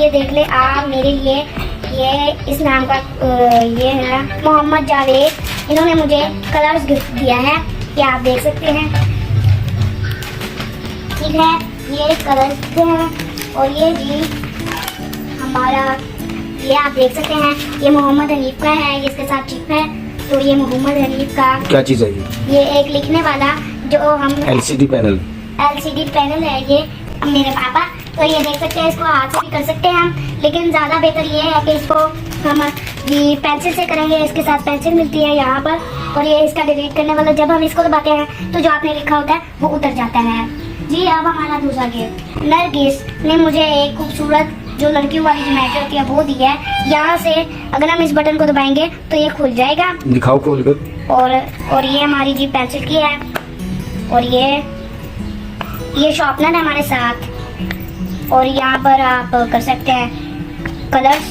ये देख ले आप मेरे लिए, ये इस नाम का ये है मोहम्मद जावेद, इन्होंने मुझे कलर्स गिफ्ट दिया है, ये आप देख सकते हैं। ठीक है, ये कलर्स हैं और ये जी हमारा, ये आप देख सकते हैं, ये मोहम्मद हनीफ का है, ये इसके साथ चिप है। तो ये मोहम्मद हनीफ का क्या चीज है ये एक लिखने वाला जो हम एलसीडी पैनल है ये मेरे पापा। तो ये देख सकते हैं, इसको हाथ से भी कर सकते हैं हम, लेकिन ज़्यादा बेहतर ये है कि इसको हम ये पेंसिल से करेंगे। इसके साथ पेंसिल मिलती है यहाँ पर, और ये इसका डिलीट करने वाला, जब हम इसको दबाते हैं तो जो आपने लिखा होता है वो उतर जाता है जी। अब हमारा दूसरा गिफ्ट, नरगिस ने मुझे एक खूबसूरत जो लड़कियों वाली ज्योमेट्री होती है वो दी है। यहाँ से अगर हम इस बटन को दबाएंगे तो ये खुल जाएगा, दिखाओ खोल कर। और ये हमारी जी पेंसिल की है, और ये शॉर्पनर है हमारे साथ। और यहाँ पर आप कर सकते हैं कलर्स,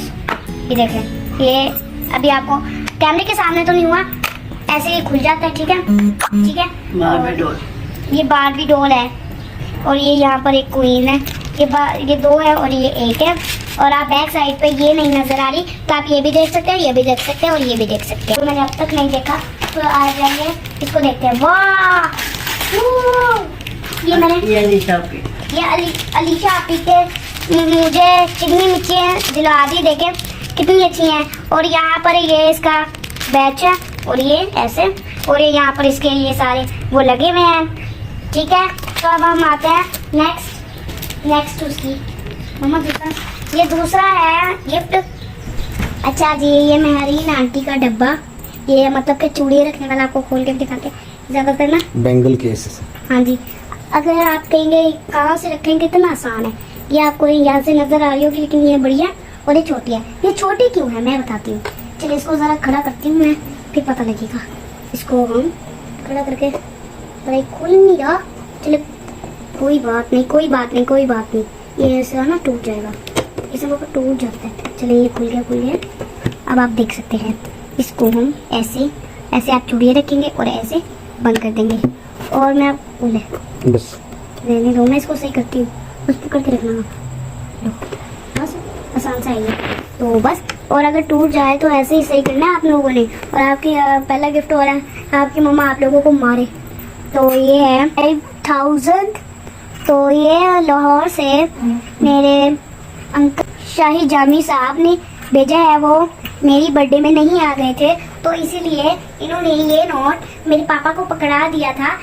ये देखें, ये अभी आपको कैमरे के सामने तो नहीं हुआ, ऐसे ही खुल जाता है। ठीक है, ठीक है। बारबी डॉल, ये बारबी डॉल है, और ये यहाँ पर एक क्वीन है, ये दो है और ये एक है। और आप बैक साइड पे ये नहीं नजर आ रही तो आप ये भी देख सकते हैं, ये भी देख सकते हैं और ये भी देख सकते हैं। तो मैंने अब तक नहीं देखा, तो आ जाइए इसको देखते हैं। वाह, ये मैंने ये अलीशा की, ये अलीशा आपी के मुझे चिकनी मिर्ची दिला दी, देखें कितनी अच्छी हैं। और यहाँ पर ये इसका बैच है, और ये ऐसे, और ये यहाँ पर इसके ये सारे वो लगे हुए हैं। ठीक है, तो अब हम आते हैं नेक्स्ट उसकी मम्मा दूसरा, ये दूसरा है गिफ्ट। अच्छा जी, ये मेहरीन आंटी का डब्बा, ये मतलब कि चूड़ी रखने वाला, आपको खोल के दिखाते ज्यादातर ना, बेंगल केस। हाँ जी। अगर आप कहेंगे कहाँ से रखेंगे, कितना आसान है, ये आपको यहाँ से नजर आ रही होगी, लेकिन ये बड़ी है और ये छोटी है। ये छोटी क्यों है मैं बताती हूँ, चलिए इसको जरा खड़ा करती हूँ मैं, फिर पता लगेगा। इसको हम खड़ा करके, अरे खुल नहीं रहा, चलिए कोई बात नहीं, ये ऐसा ना टूट जाएगा, इसे वो टूट जाता है। चलिए ये खुल गया। अब आप देख सकते हैं, इसको हम ऐसे आप चूड़ियाँ रखेंगे और ऐसे बंद कर देंगे। और मैं बस रहने दो, मैं इसको सही करती हूँ, बस पकड़ के रखना, बस आसान सा है तो बस। और अगर टूट जाए तो ऐसे ही सही करना है आप लोगों ने। और आपकी पहला गिफ्ट हो रहा है, आपकी मम्मा आप लोगों को मारे। तो ये है 5000, तो ये लाहौर से मेरे अंकल शाही जामी साहब ने भेजा है, वो मेरी बर्थडे में नहीं आ गए थे, तो इसीलिए इन्होंने ये नोट मेरे पापा को पकड़ा दिया था,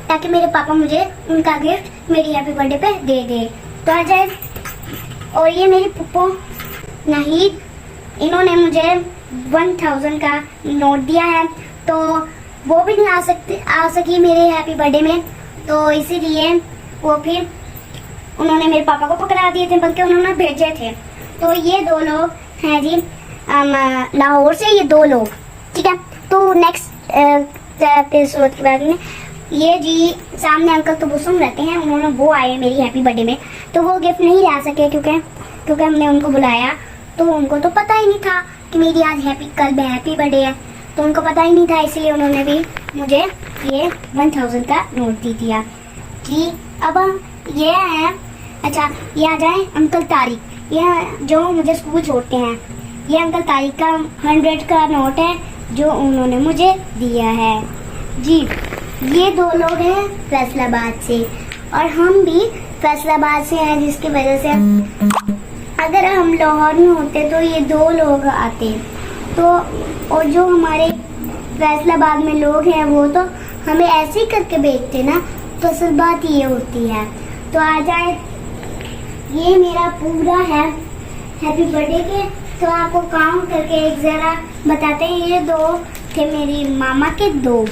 ताकि मेरे पापा मुझे उनका गिफ्ट मेरी हैप्पी बर्थडे पे दे दे। तो आ जाए। और ये मेरी पुप्पो नाहिद, इन्होंने मुझे 1000 का नोट दिया है, तो वो भी नहीं आ सकी मेरे हैप्पी बर्थडे में, तो इसीलिए वो फिर उन्होंने मेरे पापा को पकड़ा दिए थे, बल्कि उन्होंने भेजे थे। तो ये 2 लोग हैं जी लाहौर से, ये 2 लोग। ठीक है, तो नेक्स्ट एपिसोड के बाद में ये जी सामने अंकल तो बुसुम रहते हैं, उन्होंने वो आए मेरी हैप्पी बर्थडे में, तो वो गिफ्ट नहीं ला सके क्योंकि हमने उनको बुलाया, तो उनको तो पता ही नहीं था कि मेरी आज कल हैप्पी बर्थडे है, तो उनको पता ही नहीं था, इसलिए उन्होंने भी मुझे ये 1000 का नोट दे दिया जी। अब ये है, अच्छा ये आ जाए अंकल तारिक, ये जो मुझे स्कूल छोड़ते हैं, ये अंकल तारिक का 100 का नोट है जो उन्होंने मुझे दिया है जी। ये 2 लोग हैं फैसलाबाद से, और हम भी फैसलाबाद से हैं, जिसकी वजह से अगर हम लाहौर में होते तो ये 2 लोग आते, तो और जो हमारे फैसलाबाद में लोग हैं वो तो हमें ऐसे ही करके भेजते ना, तो असल बात ये होती है। तो आ जाए, ये मेरा पूरा है हैप्पी बर्थडे के, तो आपको काउंट करके एक जरा बताते हैं। ये 2 थे मेरी मामा के 2,